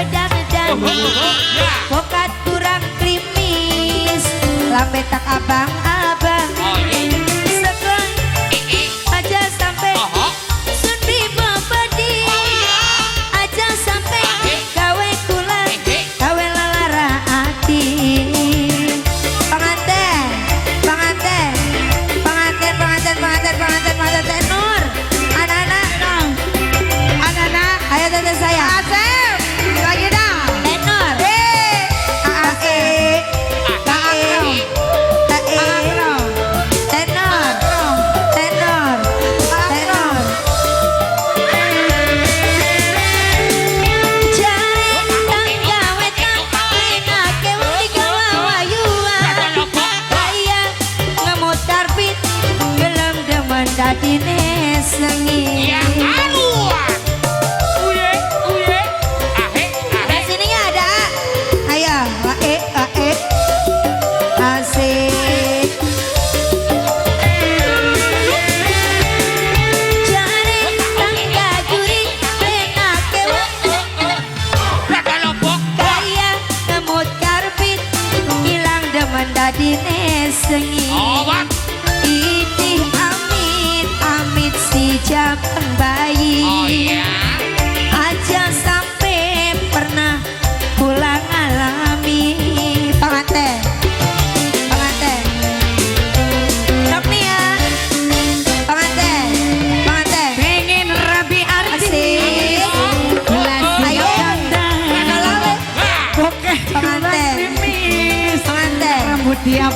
bedang-bedang bokat kurang krimis lambe tak abang-abang sekon aja sampai sun bibo pedi aja sampai gawe kula gawe lalara ati pengantin tenor anak-anak ayo tante saya Asep lagi dong tenor dadine sengi sini ada ayo asik jare tangga juri penake kaya ngemut karpit hilang demen dadine sengi amit si jaman bayi aja sampai pernah pulang alami pengantin stop nih ya pengantin pengen rabi artis ayo oke pengantin rambut tiap